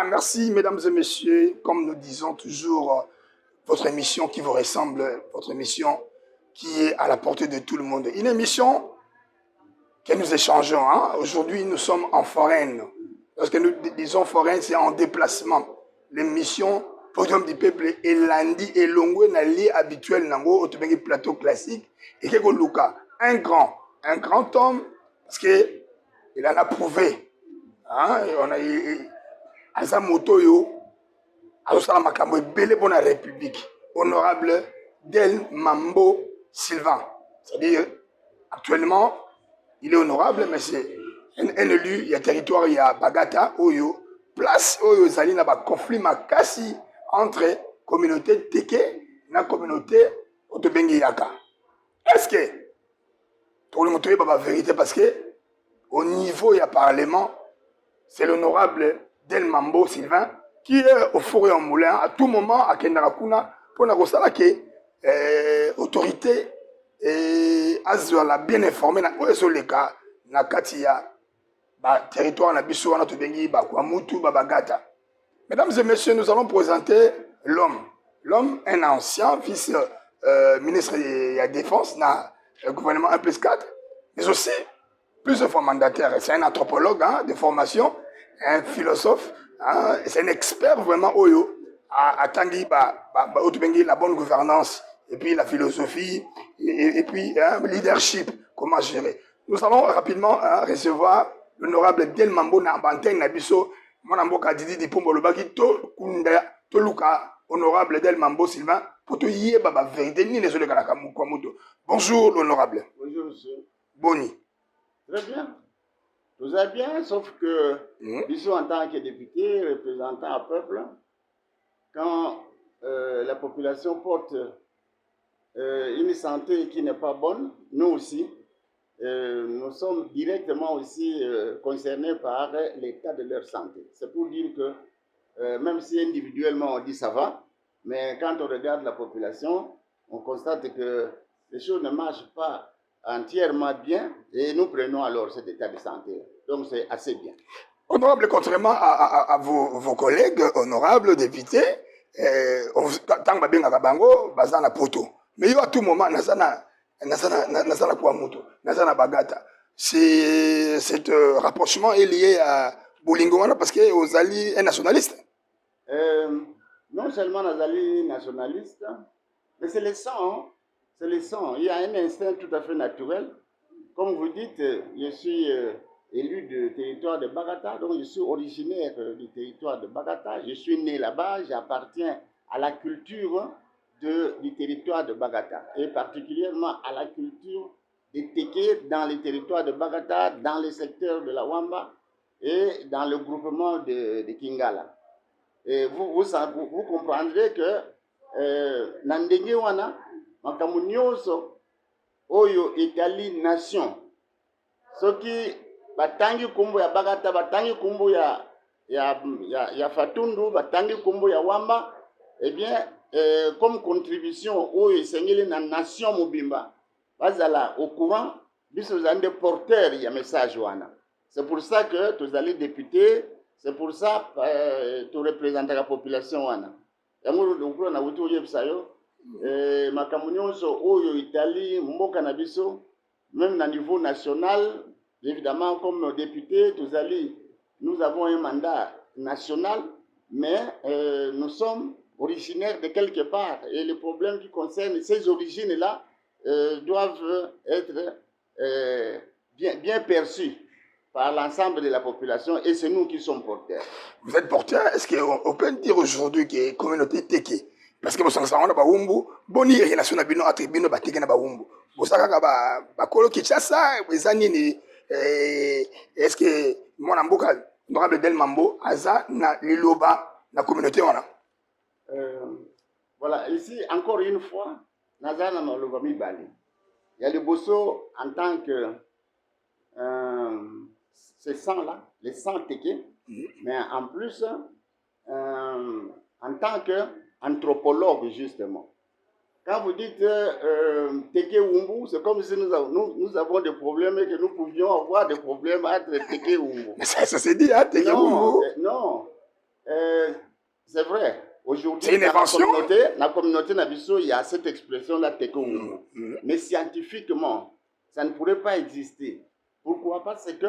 Voilà, merci mesdames et messieurs. Comme nous disons toujours, votre émission qui vous ressemble, votre émission qui est à la portée de tout le monde. Une émission que nous échangeons. Hein. Aujourd'hui, nous sommes en foraine. Lorsque nous disons foraine, c'est en déplacement. L'émission Podium du Peuple est lundi et longue, na lié habituel nango, au plateau classique. Et Keko Luka, un grand homme, parce qu'il en a prouvé. Hein. On a Aza Motoyo, Azosala Makambo, Bele pour la République. Honorable Del Mambo Sylvain. C'est-à-dire, actuellement, il est honorable, mais c'est un élu, il y a territoire, il y a Bagata, Oyo, place Oyo Zali, na conflit makasi entre communauté Teke et la communauté Otobengi Yaka. Est-ce que, pour le montrer la vérité, parce que au niveau, il y a parlement, c'est l'honorable Del Mambo Sylvain qui est au four et au moulin à tout moment à Kendarakuna pour la autorité azwala bien informé na oesoleka na katia ba territoire na biso wana to bengi ba kwa mutu ba bagata. Mesdames et messieurs, nous allons présenter l'homme un ancien vice ministre de la défense na gouvernement 1+4, mais aussi plusieurs fois mandataire. C'est un anthropologue hein, de formation, un philosophe, hein, c'est un expert vraiment oyo à tangi la bonne gouvernance et puis la philosophie et puis hein, leadership, comment gérer. Nous allons rapidement hein, recevoir l'honorable Del Mambo na Banteng Nabiso, mon amboka Didi di Pombo Lobaki to kunda to luka honorable Del Mambo Sylvain pour te yé baba vérité ni les autres kanakamukwamuto. Bonjour l'honorable. Bonjour monsieur. Boni. Très bien. Vous allez bien, sauf que Bissot en tant que député, représentant un peuple, quand la population porte une santé qui n'est pas bonne, nous aussi, nous sommes directement aussi concernés par l'état de leur santé. C'est pour dire que même si individuellement on dit ça va, mais quand on regarde la population, on constate que les choses ne marchent pas entièrement bien et nous prenons alors cet état de santé. Donc c'est assez bien. Honorable, contrairement à vos collègues honorables députés, tant que bien à Bango, bazana poto. Mais à tout moment, nazana Kouamuto, nazana Bagata. Cet rapprochement est lié à Boulingouana parce que Ozali est nationaliste. Non seulement Nazali nationaliste, mais c'est le sang. Hein? C'est le sang. Il y a un instinct tout à fait naturel. Comme vous dites, je suis élu du territoire de Bagata, donc je suis originaire du territoire de Bagata. Je suis né là-bas, j'appartiens à la culture du territoire de Bagata, et particulièrement à la culture des Teke dans les territoires de Bagata, dans les secteurs de la Wamba et dans le groupement de Kingala. Et vous comprendrez que Nandenge Wana, makambo nyonso oyo etali nation soki batangi kumbu ya Bagata, batangi kumbu ya Fatundu, batangi kumbu ya Wamba, eh bien comme contribution oyo esengeli na nation mobimba bazala au courant biso zande porteur ya message wana. C'est pour ça que tous allez députés, c'est pour ça tu représentes la population wana yango dokula na wutu yebsayo makambo nyonso oyo Italie mboka na biso même na niveau national. Évidemment comme député nous avons un mandat national, mais nous sommes originaires de quelque part et les problèmes qui concernent ces origines là doivent être bien perçus par l'ensemble de la population, et c'est nous qui sommes porteurs. Vous êtes porteur. Est-ce qu'on peut dire aujourd'hui que la communauté Teke, parce que vous savez, on a Baumbu, boni relation na bino attribino ba Teke na Baumbu. Vous savez que ba kolo Kinshasa, les années est-ce que mon amboka honorable Del Mambo aza na liloba na communauté wana? Voilà, ici encore une fois, nazana na loba mibali. Il y a le bosso en tant que ce sang-là, les sangs Teke, mais en plus, en tant qu'anthropologue, justement. Quand vous dites Teke Wumbu, c'est comme si nous avons des problèmes et que nous pouvions avoir des problèmes entre Teke Wumbu. Mais ça se dit, hein, Teke Wumbu. Non, C'est vrai. Aujourd'hui, C'est une invention. dans la communauté Nabiso, il y a cette expression-là, Teke Wumbu. Mais scientifiquement, ça ne pourrait pas exister. Pourquoi? Parce que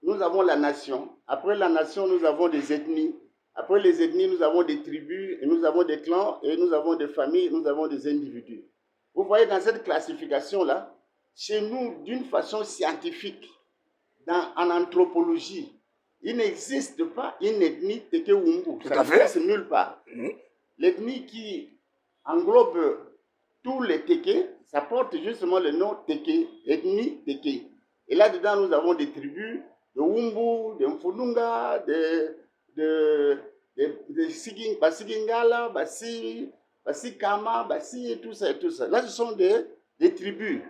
nous avons la nation. Après la nation, nous avons des ethnies. Après les ethnies, nous avons des tribus, et nous avons des clans, et nous avons des familles, nous avons des individus. Vous voyez, dans cette classification-là, chez nous, d'une façon scientifique, en anthropologie, il n'existe pas une ethnie Teke Wumbu. Ça n'existe nulle part. L'ethnie qui englobe tous les Teke, ça porte justement le nom Teke, ethnie Teke. Et là-dedans, nous avons des tribus de Wumbu, de Mfulunga, de Sigingala, Basi Kama, Basi, et tout ça et tout ça. Là, ce sont des tribus.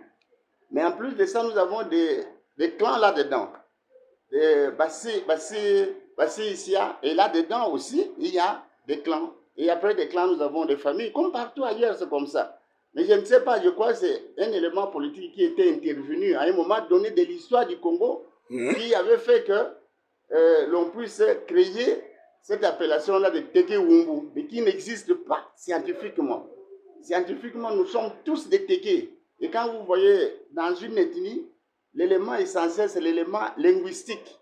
Mais en plus de ça, nous avons des clans là-dedans. Basi Isia. Et là-dedans aussi, il y a des clans. Et après des clans, nous avons des familles. Comme partout ailleurs, c'est comme ça. Mais je ne sais pas, je crois que c'est un élément politique qui était intervenu à un moment donné de l'histoire du Congo qui avait fait que l'on puisse créer cette appellation-là de Teke Wumbu, mais qui n'existe pas scientifiquement. Scientifiquement, nous sommes tous des Teke. Et quand vous voyez dans une ethnie, l'élément essentiel, c'est l'élément linguistique.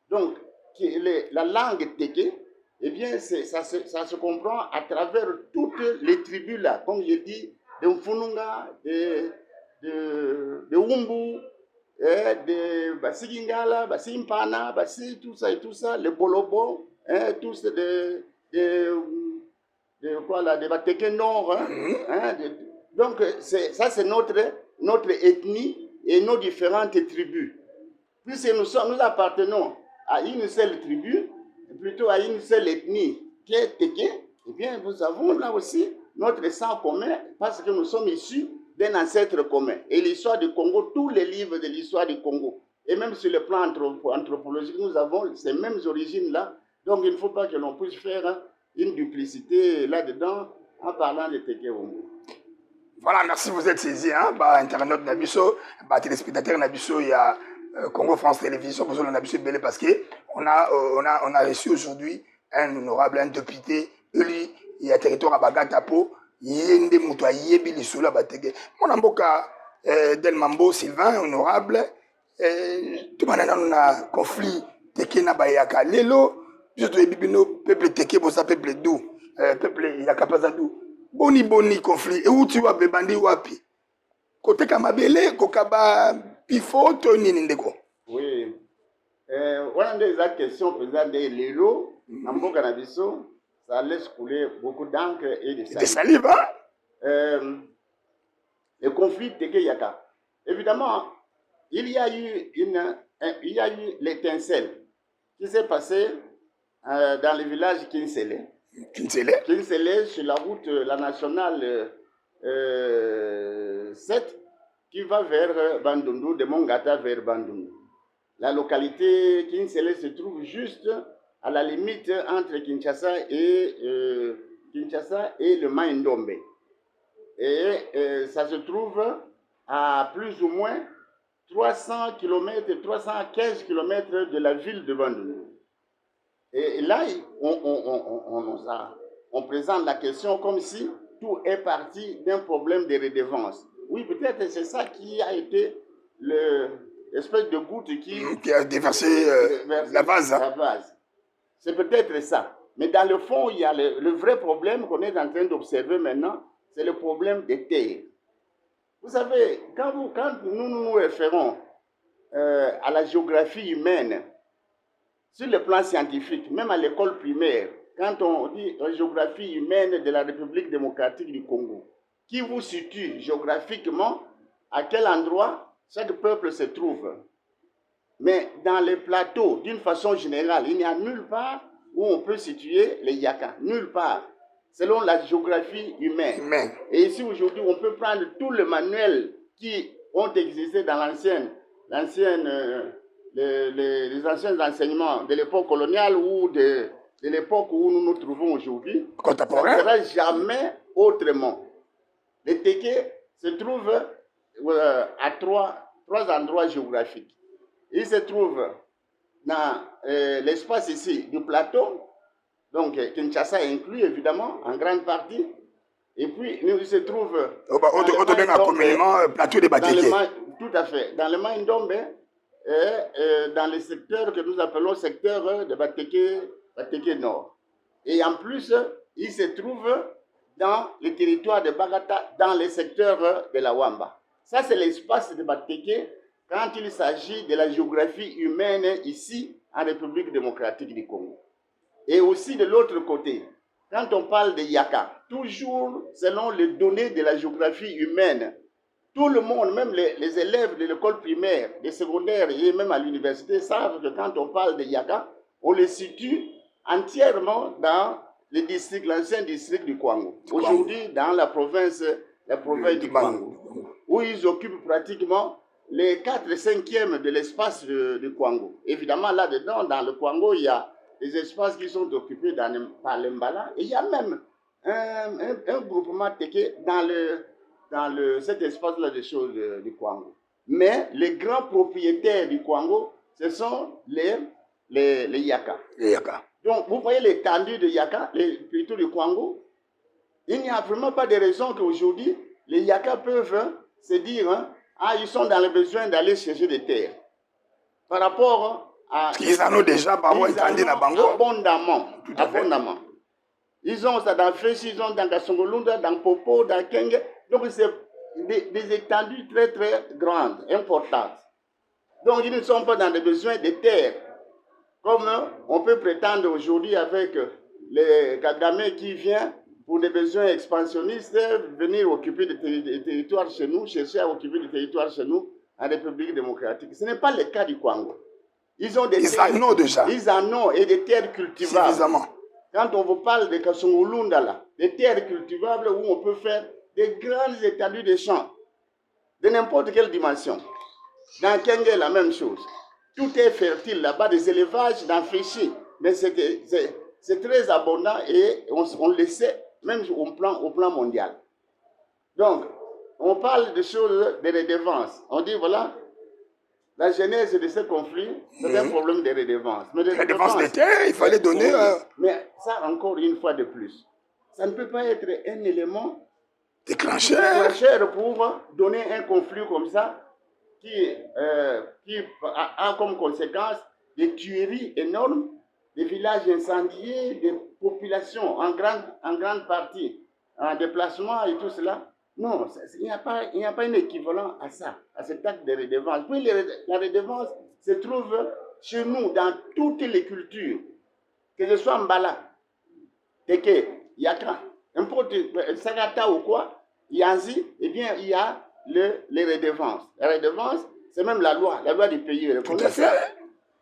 Donc, la langue Teke, eh bien, ça se comprend à travers toutes les tribus là, comme je dis, de Mfununga, de Wumbu, de Basigingala, Basimpana, Basi, tout ça et tout ça, le Bolobo, tous de Bateke Nord. Donc, ça, c'est notre ethnie et nos différentes tribus. Puisque nous appartenons à une seule tribu, plutôt à une seule ethnie qui est Teke, eh bien, nous avons là aussi notre sang commun parce que nous sommes issus d'un ancêtre commun. Et l'histoire du Congo, tous les livres de l'histoire du Congo, et même sur le plan anthropologique, nous avons ces mêmes origines-là. Donc, il ne faut pas que l'on puisse faire une duplicité là-dedans en parlant de Teke Wumbu. Voilà, merci, vous êtes saisi, hein, internaute Nabiso, téléspectateur Nabiso, il y a Congo France Télévision, pour le Nabiso Belé, parce qu'on a reçu aujourd'hui un honorable, un député, lui, il y a territoire à Bagatapo, Yende Moutoua Yebi Lissoula Batege. Mon amboka Del Mambo Sylvain, honorable, tout le monde a un conflit, Teke na Bayaka. Lelo, je dois dire, peuple Teke, pour ça, peuple Dou, peuple Yakapazadou. Boni conflit. Et où tu vas bebandi wapi? Côté Kamabele, Kokaba, Pifo, Tony Nindeko. Oui. Voilà des questions, président de Lelo, Nambo Canabiso, ça laisse couler beaucoup d'encre et de salive. De salive, hein? Le conflit Teke Yaka. Évidemment, il y a eu l'étincelle qui s'est passée dans le village Kinsele. Kinsele, sur la route, la nationale 7, qui va vers Bandundu, de Mongata vers Bandundu. La localité Kinsele se trouve juste à la limite entre Kinshasa et le Maïndombe. Et ça se trouve à plus ou moins 300 km, 315 km de la ville de Bandundu. Et là, on présente la question comme si tout est parti d'un problème de redevance. Oui, peut-être c'est ça qui a été l'espèce de goutte qui a déversé la base. La base. C'est peut-être ça. Mais dans le fond, il y a le vrai problème qu'on est en train d'observer maintenant, c'est le problème des terres. Vous savez, quand nous nous référons à la géographie humaine, sur le plan scientifique, même à l'école primaire, quand on dit géographie humaine de la République démocratique du Congo, qui vous situe géographiquement à quel endroit chaque peuple se trouve. Mais dans les plateaux, d'une façon générale, il n'y a nulle part où on peut situer les Yaka. Nulle part. Selon la géographie humaine. Et ici, aujourd'hui, on peut prendre tous les manuels qui ont existé dans les anciens enseignements de l'époque coloniale ou de l'époque où nous nous trouvons aujourd'hui. Contemporain. Ça ne sera jamais autrement. Les Teke se trouvent à trois endroits géographiques. Ils se trouvent dans l'espace ici du plateau, donc Kinshasa inclus évidemment en grande partie, et puis il se trouve plateau de Bateke. Tout à fait, dans le Maïndombe, dans le secteur que nous appelons secteur de Bateke Nord. Et en plus, il se trouve dans le territoire de Bagata, dans le secteur de la Wamba. Ça, c'est l'espace de Bateke quand il s'agit de la géographie humaine ici, en République démocratique du Congo. Et aussi de l'autre côté, quand on parle de Yaka, toujours selon les données de la géographie humaine, tout le monde, même les élèves de l'école primaire, des secondaires et même à l'université, savent que quand on parle de Yaka, on les situe entièrement dans le district, l'ancien district du Kwango. Aujourd'hui, dans la province du Kwango, où ils occupent pratiquement les 4/5e de l'espace du Kwango. Évidemment, là-dedans, dans le Kwango, il y a des espaces qui sont occupés par l'Embala. Et il y a même un groupement Teke dans cet espace-là des choses du Kwango. Mais les grands propriétaires du Kwango, ce sont les Yaka. Les Yaka. Donc, vous voyez l'étendue de Yaka, plutôt du Kwango. Il n'y a vraiment pas de raison qu'aujourd'hui, les Yaka peuvent se dire, ils sont dans le besoin d'aller chercher des terres. Par rapport à... Ils en ont déjà, par rapport à Bango. Abondamment. Ils ont ça dans Féchi, ils ont dans Kassongolunda, dans Popo, dans Kenge. Donc, c'est des étendues très, très grandes, importantes. Donc, ils ne sont pas dans le besoin de terres. Comme on peut prétendre aujourd'hui avec les Kagame qui vient pour des besoins expansionnistes, venir occuper des territoires chez nous, chercher à occuper des territoires chez nous en République démocratique. Ce n'est pas le cas du Congo. Ils ont des terres, en ont déjà. Ils en ont et des terres cultivables. Suffisamment. Quand on vous parle de Kassongolunda, là, des terres cultivables où on peut faire des grandes étendues de champs, de n'importe quelle dimension. Dans Kenge, la même chose. Tout est fertile là-bas, des élevages dans Féchi. Mais c'est très abondant et on le sait, même au plan mondial. Donc, on parle de choses de redevance. On dit, voilà, la genèse de ce conflit, c'est un problème de redevance. Mais de redevance des terres, il fallait donner... Mais ça, encore une fois de plus, ça ne peut pas être un élément déclencheur pour donner un conflit comme ça qui a comme conséquence des tueries énormes, des villages incendiés, des populations en grande partie en déplacement et tout cela. Non, il n'y a pas un équivalent à ça, à cet acte de redevance. Puis la redevance se trouve chez nous, dans toutes les cultures, que ce soit Mbala, Teke, Yaka, n'importe Sagata ou quoi, Yanzi, eh bien, il y a les redevances. La redevance, c'est même la loi du pays. Tout à fait.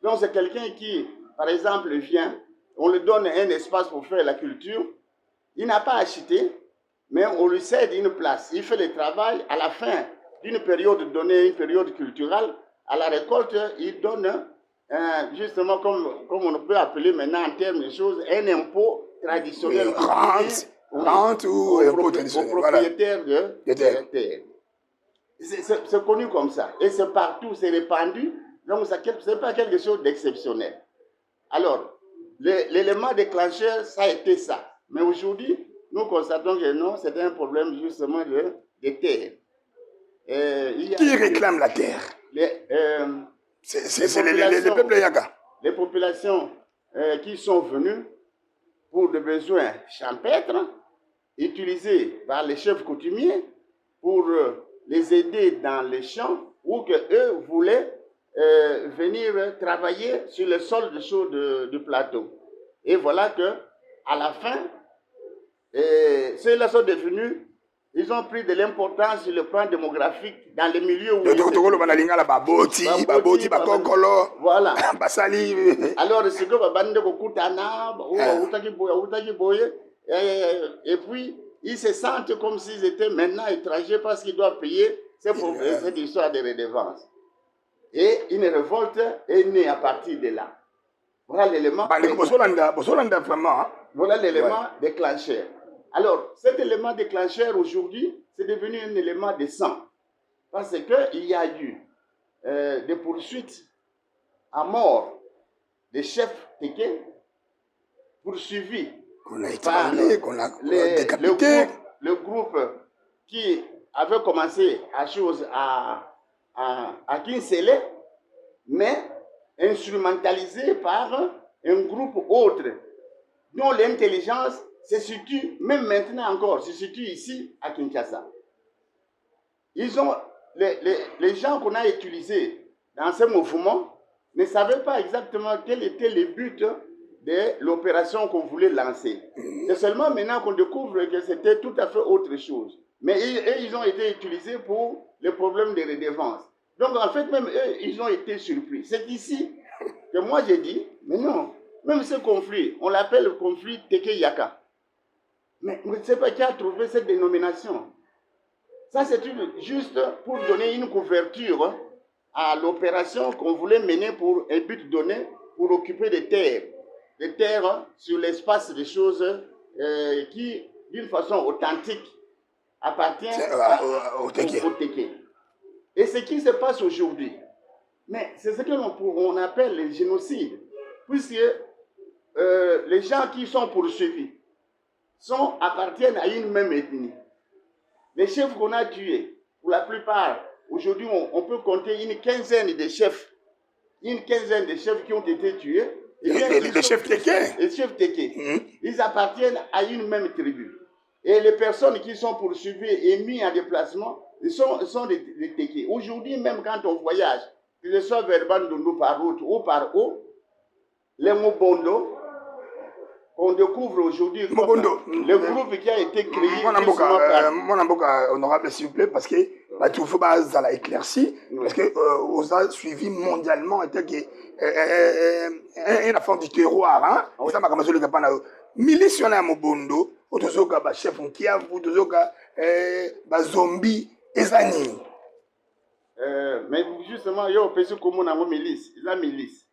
Donc, c'est quelqu'un qui, par exemple, vient, on lui donne un espace pour faire la culture, il n'a pas acheté, mais on lui cède une place. Il fait le travail à la fin d'une période donnée, une période culturelle. À la récolte, il donne, justement, comme on peut appeler maintenant en termes de choses, un impôt traditionnel. Rente ou impôt traditionnel. Aux propriétaires de terre. C'est connu comme ça. Et c'est partout, c'est répandu. Donc, ce n'est pas quelque chose d'exceptionnel. Alors, l'élément déclencheur, ça a été ça. Mais aujourd'hui, nous constatons que non, c'est un problème justement de terre. Qui réclame la terre? C'est les peuples Yaka. Les populations qui sont venues pour des besoins champêtres, utilisés par les chefs coutumiers pour les aider dans les champs ou qu'eux voulaient venir travailler sur le sol du plateau. Et voilà que à la fin, ceux-là sont devenus, ils ont pris de l'importance sur le plan démographique dans les milieux où voilà. Alors, c'est que et puis, ils se sentent comme s'ils étaient maintenant étrangers parce qu'ils doivent payer cette histoire de redevance. Et une révolte est née à partir de là. Voilà l'élément. Voilà l'élément déclencheur. Alors, cet élément déclencheur aujourd'hui, c'est devenu un élément de sang. Parce qu'il y a eu des poursuites à mort des chefs Teke poursuivis Qu'on a par étranglé, qu'on a décapité. le groupe qui avait commencé à Kinsele, mais instrumentalisé par un groupe autre, dont l'intelligence se situe, même maintenant encore, se situe ici à Kinshasa. Les gens qu'on a utilisés dans ce mouvement ne savaient pas exactement quel était le but de l'opération qu'on voulait lancer. C'est seulement maintenant qu'on découvre que c'était tout à fait autre chose. Mais ils ont été utilisés pour les problèmes de redevance. Donc en fait, même eux, ils ont été surpris. C'est ici que moi j'ai dit, mais non, même ce conflit, on l'appelle le conflit Teke-Yaka. Mais je ne sais pas qui a trouvé cette dénomination. Ça, c'est juste pour donner une couverture à l'opération qu'on voulait mener pour un but donné, pour occuper des terres sur l'espace des choses qui, d'une façon authentique, appartiennent au Teke. Et ce qui se passe aujourd'hui, mais c'est ce qu'on appelle le génocide, puisque les gens qui sont poursuivis appartiennent à une même ethnie. Les chefs qu'on a tués, pour la plupart, aujourd'hui, on peut compter une quinzaine de chefs qui ont été tués. Les chefs Teke. Les chefs Teke. Ils appartiennent à une même tribu. Et les personnes qui sont poursuivies et mises en déplacement sont des Teke. Aujourd'hui, même quand on voyage, que ce soit vers Bandundu par route ou par eau, les Mobondo, on découvre aujourd'hui le groupe qui a été créé. Mon amboka honorable, s'il vous plaît, parce que il faut pas ça éclairci, parce que on a suivi mondialement un affaire du terroir, hein. Ça m'a commencé le capana. Milice on a Mobondo, autozoka ba chef Nkiavu, autozoka ba zombie ezani. Mais justement, il y a un comme on a milice, la milice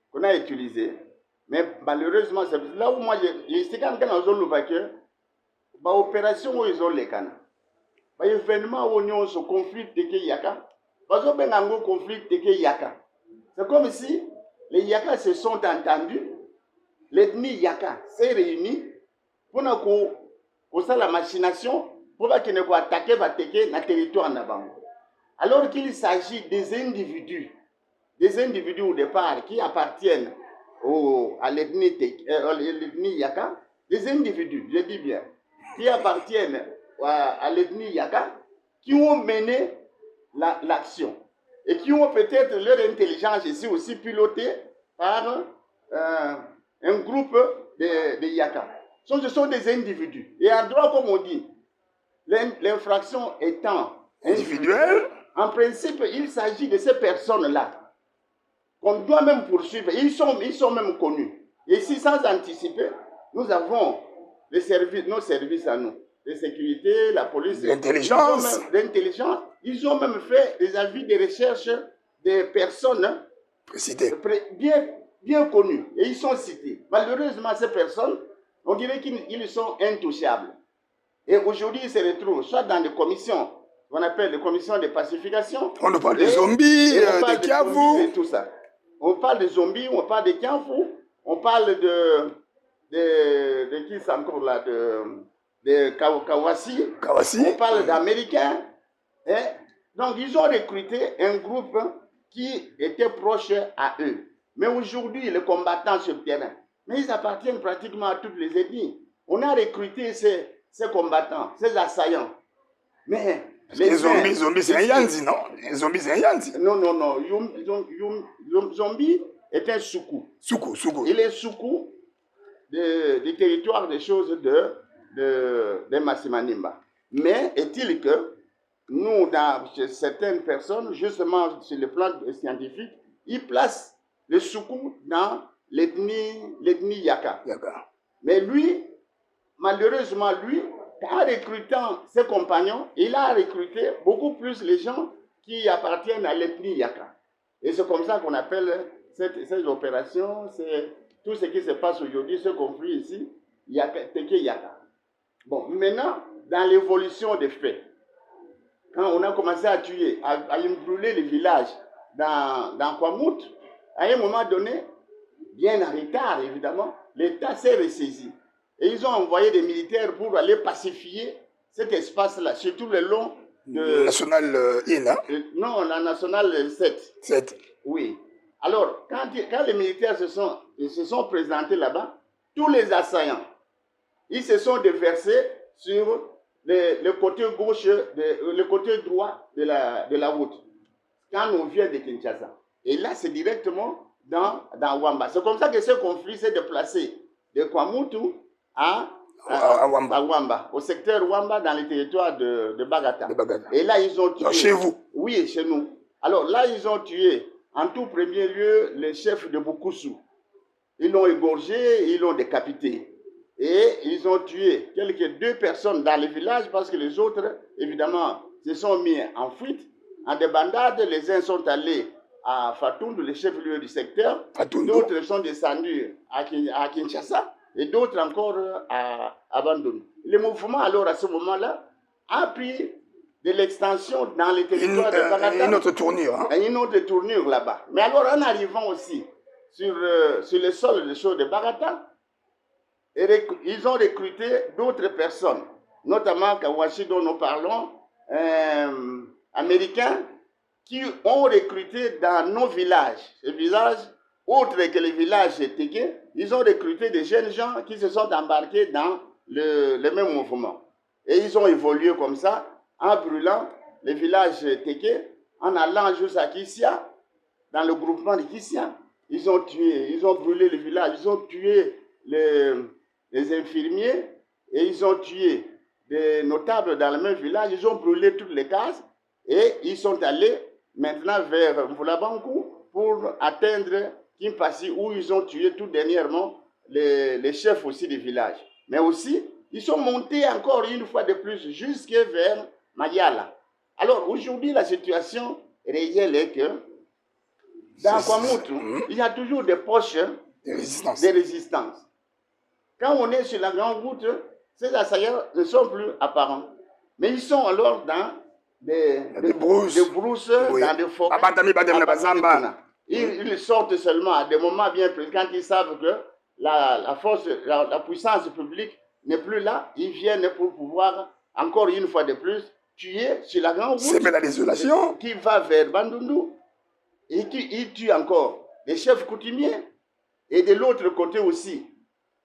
qu'on a utilisé. Mais malheureusement, c'est là où moi, je quand dans zone vainqueur, l'opération où ils ont les canaux. L'événement où ils ont ce conflit Teke Yaka, parce qu'on a un conflit Teke Yaka. C'est comme si les Yaka se sont entendus, l'ethnie Yaka s'est réunie pour la machination, pour qu'ils ne puissent attaquer le territoire en avant. Alors qu'il s'agit des individus au départ qui appartiennent à l'ethnie Yaka, des individus, je dis bien, qui appartiennent à l'ethnie Yaka, qui ont mené l'action et qui ont peut-être leur intelligence ici aussi pilotée par un groupe de Yaka. Ce sont des individus. Et en droit, comme on dit, l'infraction étant individuelle, en principe, il s'agit de ces personnes-là qu'on doit même poursuivre. Ils sont même connus. Et ici, sans anticiper, nous avons nos services à nous, de sécurité, la police, l'intelligence. Ils ont même fait des avis de recherche des personnes bien connues. Et ils sont cités. Malheureusement, ces personnes, on dirait qu'ils sont intouchables. Et aujourd'hui, ils se retrouvent soit dans des commissions, qu'on appelle les commissions de pacification. On parle des zombies, des Kiavu. Et tout ça. On parle de zombies, on parle de Kiavu, on parle de qui c'est encore là, de Kawasi. On parle d'Américains. Donc, ils ont recruté un groupe qui était proche à eux. Mais aujourd'hui, les combattants sur le terrain, mais ils appartiennent pratiquement à toutes les ethnies. On a recruté ces combattants, ces assaillants. Mais les zombies, c'est un Yanzi, non? Les zombies, c'est un Yanzi. Non. Zombie est un soukou. Soukou. Il est soukou du territoire des choses de Massimanimba. Mais est-il que nous, chez certaines personnes, justement sur le plan scientifique, ils placent le soukou dans l'ethnie Yaka. Mais lui, malheureusement, en recrutant ses compagnons, il a recruté beaucoup plus les gens qui appartiennent à l'ethnie Yaka. Et c'est comme ça qu'on appelle ces opérations, c'est tout ce qui se passe aujourd'hui, ce conflit ici, Teke Yaka. Bon, maintenant, dans l'évolution des faits, quand on a commencé à tuer, à brûler les villages dans Kwamout, à un moment donné, bien en retard, évidemment, l'État s'est ressaisi. Et ils ont envoyé des militaires pour aller pacifier cet espace-là, surtout le long de... National IN, hein? Non, la nationale 7. 7. Oui. Alors, quand les militaires se sont présentés là-bas, tous les assaillants, ils se sont déversés sur le côté gauche, le côté droit de la route, quand on vient de Kinshasa. Et là, c'est directement dans Wamba. C'est comme ça que ce conflit s'est déplacé de Kwamutu à Wamba, au secteur Wamba, dans le territoire de Bagata. Et là, ils ont tué... Donc, chez vous? Oui, chez nous. Alors là, ils ont tué, en tout premier lieu, le chef de Bukusu. Ils l'ont égorgé, ils l'ont décapité. Et ils ont tué quelques 2 personnes dans le village parce que les autres, évidemment, se sont mis en fuite, en débandade. Les uns sont allés à Fatoundou, le chef-lieu du secteur. D'autres sont descendus à Kinshasa et d'autres encore à Bandung. Le mouvement, alors, à ce moment-là, a pris de l'extension dans les territoires de Bagata. Une autre tournure. Hein? Une autre tournure là-bas. Mais alors, en arrivant aussi sur le sol de choses de Bagata, ils ont recruté d'autres personnes, notamment Kawashi dont nous parlons, américains, qui ont recruté dans nos villages, ces villages autres que les villages Teke, ils ont recruté des jeunes gens qui se sont embarqués dans le même mouvement. Et ils ont évolué comme ça, en brûlant les villages Teke, en allant jusqu'à Kissia, dans le groupement de Kissia. Ils ont brûlé les villages, ils ont tué les infirmiers et ils ont tué des notables dans le même village, ils ont brûlé toutes les cases et ils sont allés maintenant vers Mvulabankou pour atteindre Kimpasi où ils ont tué tout dernièrement les chefs aussi du village. Mais aussi, ils sont montés encore une fois de plus jusque vers Mayala. Alors aujourd'hui, la situation réelle est que dans Kwamutu, il y a toujours des poches de résistance. Quand on est sur la grande route, ces assaillants ne sont plus apparents. Mais ils sont alors dans des brousses, oui, dans des forêts. Ils sortent seulement à des moments bien précis. Quand ils savent que la force, la puissance publique n'est plus là, ils viennent pour pouvoir, encore une fois de plus, tuer sur la grande route. C'est la désolation. Qui va vers Bandundu. Et ils tuent encore les chefs coutumiers. Et de l'autre côté aussi,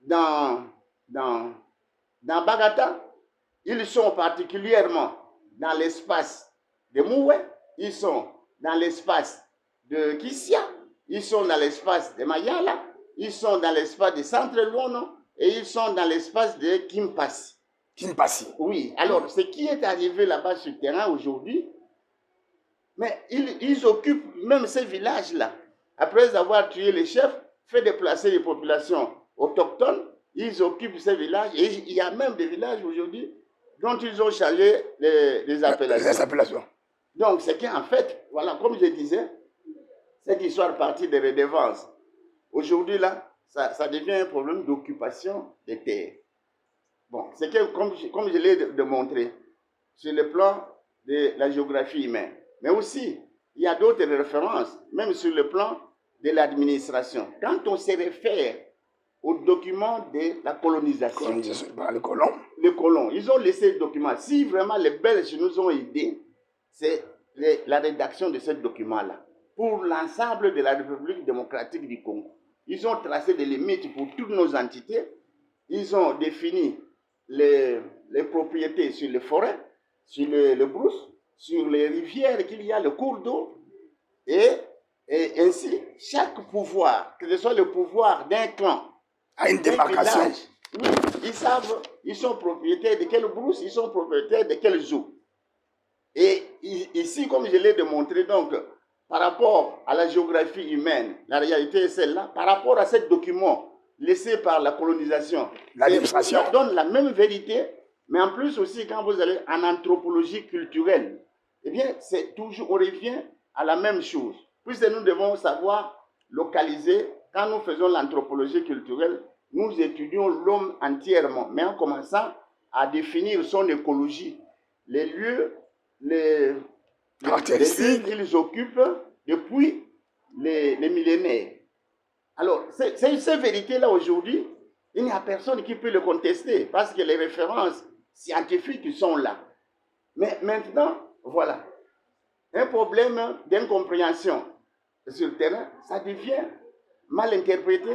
dans Bagata, ils sont particulièrement dans l'espace de Moué, ils sont dans l'espace de Kissia, ils sont dans l'espace de Mayala, ils sont dans l'espace de Centre-Luono et ils sont dans l'espace de Kimpasi. Kimpasi. Oui, alors ce qui est arrivé là-bas sur le terrain aujourd'hui, mais ils occupent même ces villages-là. Après avoir tué les chefs, fait déplacer les populations autochtones, ils occupent ces villages et il y a même des villages aujourd'hui dont ils ont changé les appellations. Donc, c'est qu'en fait, voilà, comme je disais, cette histoire partie des redevances. Aujourd'hui, là, ça devient un problème d'occupation des terres. Bon, c'est que, comme je l'ai démontré, sur le plan de la géographie humaine, mais aussi, il y a d'autres références, même sur le plan de l'administration. Quand on se réfère aux documents de la colonisation. Les colons. Les colons, ils ont laissé le document. Si vraiment les Belges nous ont aidés, c'est la rédaction de ce document-là. Pour l'ensemble de la République démocratique du Congo. Ils ont tracé des limites pour toutes nos entités. Ils ont défini les propriétés sur les forêts, sur les brousses, sur les rivières qu'il y a, le cours d'eau. Et ainsi, chaque pouvoir, que ce soit le pouvoir d'un clan, à une démarcation. Village, oui, ils savent, ils sont propriétaires de quelle brousse, ils sont propriétaires de quelle eau. Et ici, comme je l'ai démontré, donc, par rapport à la géographie humaine, la réalité est celle-là, par rapport à ce document laissé par la colonisation, l'administration, ça donne la même vérité, mais en plus aussi, quand vous allez en anthropologie culturelle, eh bien, c'est toujours, on revient à la même chose. Puisque nous devons savoir localiser. Quand nous faisons l'anthropologie culturelle, nous étudions l'homme entièrement, mais en commençant à définir son écologie, les lieux, les lieux qu'ils occupent depuis les millénaires. Alors, ces vérités-là aujourd'hui, il n'y a personne qui peut le contester parce que les références scientifiques sont là. Mais maintenant, voilà, un problème d'incompréhension sur le terrain, ça devient mal interprété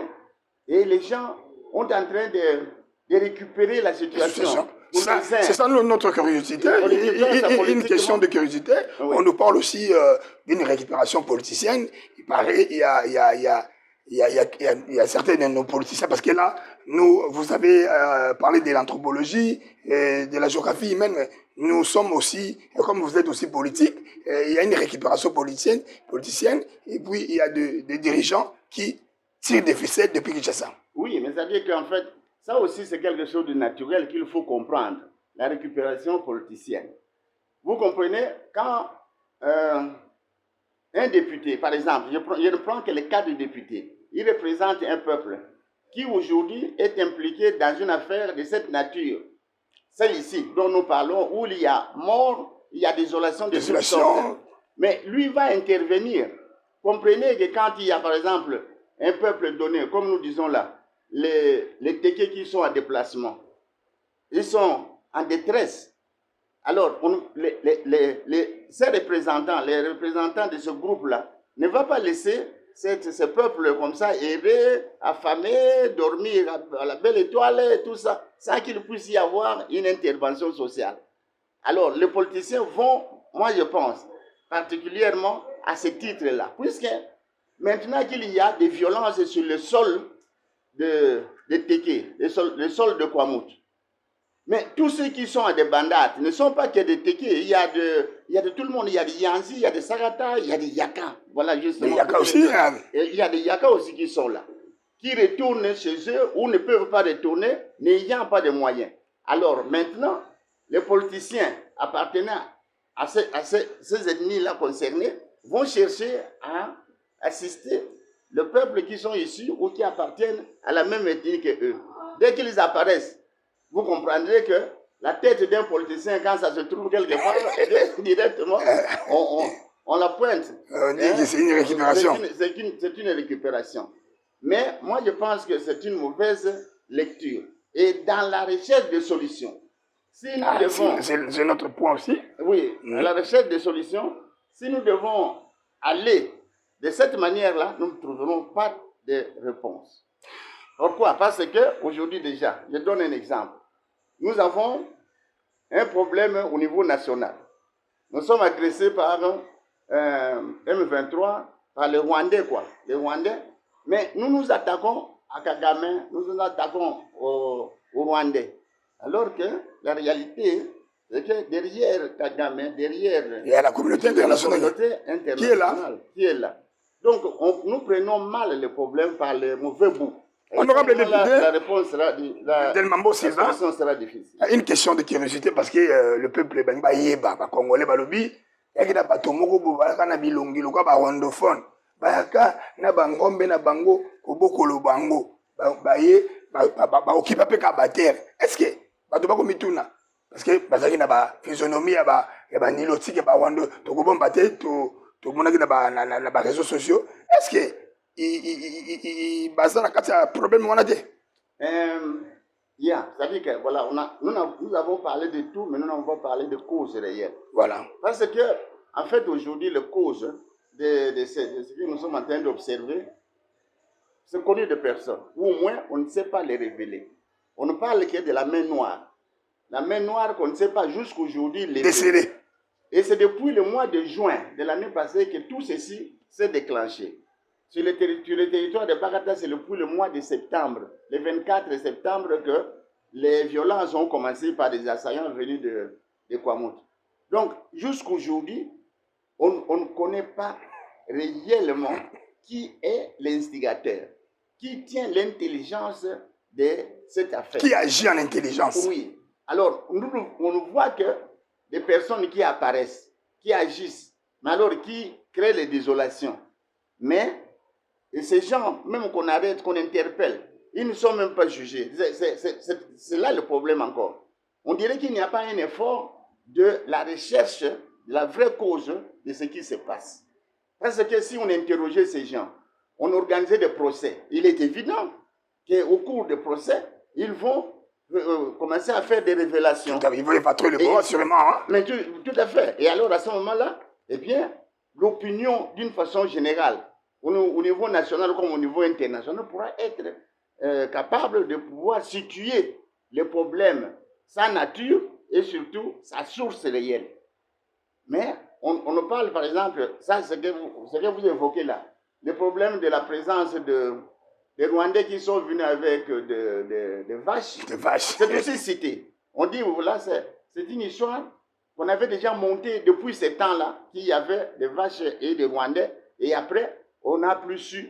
et les gens sont en train de récupérer la situation. C'est ça notre curiosité, une question de curiosité. Oui. On nous parle aussi d'une récupération politicienne. Il paraît qu'il y a certains de nos politiciens, parce que là, vous avez parlé de l'anthropologie, de la géographie humaine, mais nous sommes aussi, comme vous êtes aussi politique, il y a une récupération politicienne, et puis il y a des dirigeants qui tirent des ficelles depuis Kinshasa. Oui, mais ça veut dire qu'en fait, ça aussi c'est quelque chose de naturel qu'il faut comprendre, la récupération politicienne. Vous comprenez, quand un député, par exemple, je ne prends que le cas du député, il représente un peuple qui aujourd'hui est impliqué dans une affaire de cette nature, celle-ci dont nous parlons, où il y a mort, il y a désolation de toutes sortes. Mais lui va intervenir. Comprenez que quand il y a par exemple un peuple donné, comme nous disons là, les Tékés qui sont en déplacement, ils sont en détresse. Alors, ces représentants, les représentants de ce groupe-là, ne vont pas laisser ce peuple comme ça errer, affamé, dormir à la belle étoile et tout ça, sans qu'il puisse y avoir une intervention sociale. Alors, les politiciens vont, moi je pense, particulièrement à ce titre-là, puisque maintenant qu'il y a des violences sur le sol de Téké, le sol de Kwamouth, mais tous ceux qui sont à des bandades ne sont pas que des Tékés. Il y a de tout le monde. Il y a des Yanzi, il y a des Sarata, il y a des Yaka. Voilà, justement. Les Yaka aussi. Il y a des Yaka aussi qui sont là, qui retournent chez eux ou ne peuvent pas retourner, n'ayant pas de moyens. Alors maintenant, les politiciens appartenant à ces ennemis-là concernés vont chercher à assister le peuple qui sont ici ou qui appartiennent à la même ethnie que eux. Dès qu'ils apparaissent, vous comprendrez que la tête d'un politicien, quand ça se trouve quelque part, directement, on la pointe. C'est une récupération. C'est une récupération. Mais moi, je pense que c'est une mauvaise lecture. Et dans la recherche de solutions, si nous devons... C'est notre point aussi. Oui, dans la recherche de solutions, si nous devons aller de cette manière-là, nous ne trouverons pas de réponse. Pourquoi? Parce qu'aujourd'hui déjà, je donne un exemple. Nous avons un problème au niveau national. Nous sommes agressés par M23, par les Rwandais, quoi. Les Rwandais. Mais nous nous attaquons à Kagame, nous nous attaquons aux Rwandais. Alors que la réalité, c'est que derrière Kagame, derrière... Il y a la communauté internationale. Qui est là. Donc, nous prenons mal le problème par le mauvais bout. Honorable député, la réponse sera, Delmambo Sylvain, sera difficile. Une question de curiosité parce que le peuple Yeba, Congolais, Balobi, il y a des Tomoko, Bakana Bilongi, le quoi, Rwandophone, Bayaka, Nabangombe, Nabango, Koboko, Bango, Baye, Okipa Pekabater. Est-ce que, Batobako Mituna, parce que Bazaki n'a pas physionomie, il y a Nilotique, il y a Rwando, Tokobon Bate, tout le monde qui n'a pas réseaux sociaux. Est-ce que, il a problème on a dit. C'est-à-dire que voilà, nous avons parlé de tout, mais nous n'avons pas parlé de causes réelles. Voilà. Parce que, en fait, aujourd'hui, les causes de ce que nous sommes en train d'observer, c'est connu de personne. Ou au moins, on ne sait pas les révéler. On ne parle que de la main noire. La main noire qu'on ne sait pas jusqu'aujourd'hui les déceler. Et c'est depuis le mois de juin de l'année passée que tout ceci s'est déclenché. Sur le territoire de Bagata, c'est depuis le mois de septembre, le 24 septembre, que les violences ont commencé par des assaillants venus de Kwamouth. Donc, jusqu'aujourd'hui, on ne connaît pas réellement qui est l'instigateur, qui tient l'intelligence de cette affaire. Qui agit en intelligence. Oui. Alors, on voit que des personnes qui apparaissent, qui agissent, mais alors qui créent les désolations. Mais... Et ces gens, même qu'on arrête, qu'on interpelle, ils ne sont même pas jugés. C'est là le problème encore. On dirait qu'il n'y a pas un effort de la recherche de la vraie cause de ce qui se passe. Parce que si on interrogeait ces gens, on organisait des procès. Il est évident qu'au cours des procès, ils vont commencer à faire des révélations. Ils vont évacuer le pouvoir, sûrement. Hein? Mais tout à fait. Et alors, à ce moment-là, eh bien, l'opinion, d'une façon générale, au niveau national comme au niveau international, pourra être capable de pouvoir situer les problèmes, sa nature et surtout sa source réelle. Mais on nous parle, par exemple, ça, ce que vous évoquez là, le problème de la présence des Rwandais qui sont venus avec des vaches. Des vaches. C'est aussi cité. On dit, voilà, c'est une histoire qu'on avait déjà montée depuis ces temps-là, qu'il y avait des vaches et des Rwandais. Et après, on n'a plus su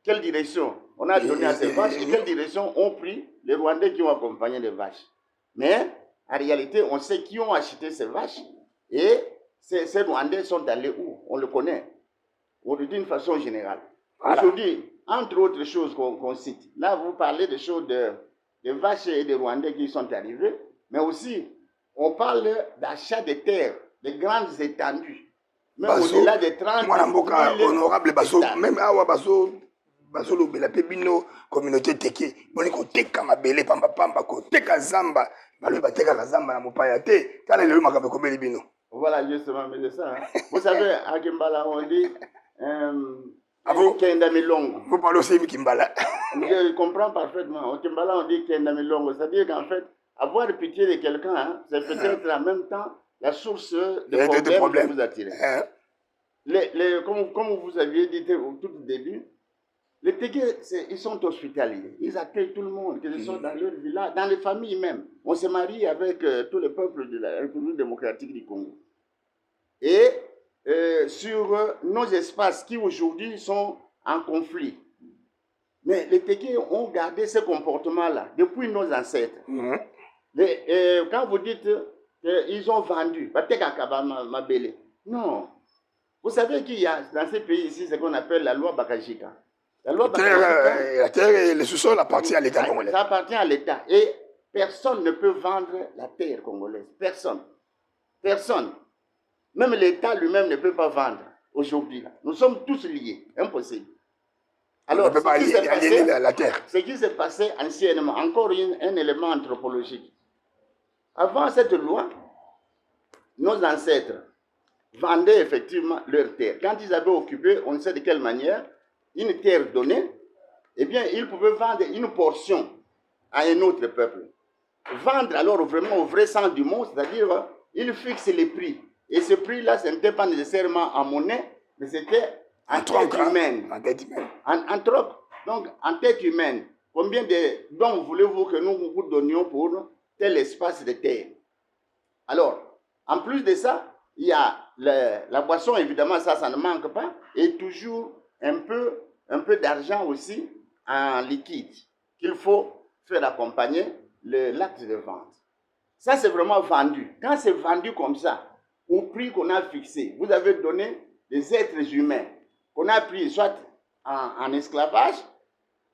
quelle direction on a donné à ces vaches et quelle direction ont pris les Rwandais qui ont accompagné les vaches. Mais, en réalité, on sait qui ont acheté ces vaches et ces Rwandais sont allés où? On le connaît, d'une façon générale. Voilà. Aujourd'hui, entre autres choses qu'on cite, là, vous parlez des choses de vaches et de Rwandais qui sont arrivés, mais aussi, on parle d'achat de terres, de grandes étendues. Même au-delà des 30 honorable Baso, même Awa Baso, Baso Lobela Pebino, communauté Teke, Boniko Teka Mabele, Pamba Pamba, Teka Zamba, Balo Bateka Zamba, Mopayate, Kale le Makabe Kobeli Bino. Voilà, justement, mais c'est ça. Hein. Vous savez, à Kimbala, on dit Kendamilongo. Vous parlez aussi de Kimbala. Je comprends parfaitement. Au Kimbala, on dit Kendamilongo. C'est-à-dire qu'en fait, avoir pitié de quelqu'un, hein, c'est peut-être en même temps la source de problèmes que vous attirez. Comme vous aviez dit au tout début, les Tégués, ils sont hospitaliers. Ils accueillent tout le monde, que ce soit dans leur village, dans les familles même. On se marie avec tous les peuples de la République démocratique du Congo. Et sur nos espaces qui aujourd'hui sont en conflit. Mais les Tégués ont gardé ce comportement-là depuis nos ancêtres. Quand vous dites qu'ils ont vendu, non. Vous savez qu'il y a dans ces pays ici ce qu'on appelle la loi Bakajika. La terre et le sous-sol appartient à l'État congolais. Ça appartient à l'État. Et personne ne peut vendre la terre congolaise. Personne. Personne. Même l'État lui-même ne peut pas vendre aujourd'hui. Nous sommes tous liés. Impossible. Alors, ce qui s'est passé anciennement, encore un élément anthropologique. Avant cette loi, nos ancêtres vendaient effectivement leur terre. Quand ils avaient occupé, on ne sait de quelle manière, une terre donnée, eh bien, ils pouvaient vendre une portion à un autre peuple. Vendre alors vraiment au vrai sens du mot, c'est-à-dire, ils fixent les prix. Et ce prix-là, ce n'était pas nécessairement en monnaie, mais c'était en tête humaine. En troc. Donc, en tête humaine. Combien de dons voulez-vous que nous vous donnions pour tel espace de terre? Alors, en plus de ça, il y a la boisson, évidemment, ça ne manque pas, et toujours un peu d'argent aussi en liquide qu'il faut faire accompagner l'acte de vente. Ça, c'est vraiment vendu. Quand c'est vendu comme ça, au prix qu'on a fixé, vous avez donné des êtres humains qu'on a pris soit en esclavage,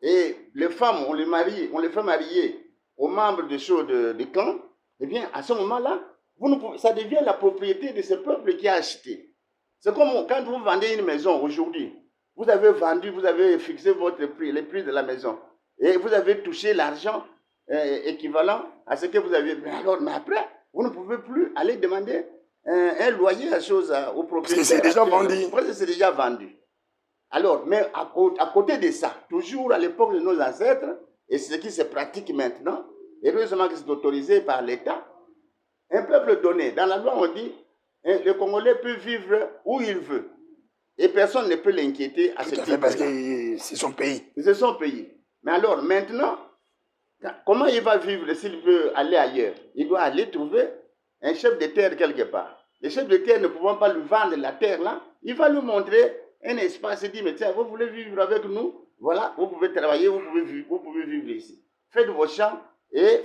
et les femmes, on les fait marier aux membres de clan, eh bien, à ce moment-là, ça devient la propriété de ce peuple qui a acheté. C'est comme quand vous vendez une maison aujourd'hui. Vous avez vendu, vous avez fixé votre prix, le prix de la maison. Et vous avez touché l'argent équivalent à ce que vous aviez. Mais après, vous ne pouvez plus aller demander un loyer au propriétaire. Parce que c'est déjà vendu. Parce que c'est déjà vendu. Alors, mais à côté de ça, toujours à l'époque de nos ancêtres, et ce qui se pratique maintenant, heureusement que c'est autorisé par l'État, un peuple donné, dans la loi on dit, le Congolais peut vivre où il veut. Et personne ne peut l'inquiéter à ce titre. Parce que c'est son pays. C'est son pays. Mais alors, maintenant, comment il va vivre s'il veut aller ailleurs? Il doit aller trouver un chef de terre quelque part. Le chef de terre ne pouvant pas lui vendre la terre là, il va lui montrer un espace et dire, mais tiens, vous voulez vivre avec nous? Voilà, vous pouvez travailler, vous pouvez vivre ici. Faites vos champs et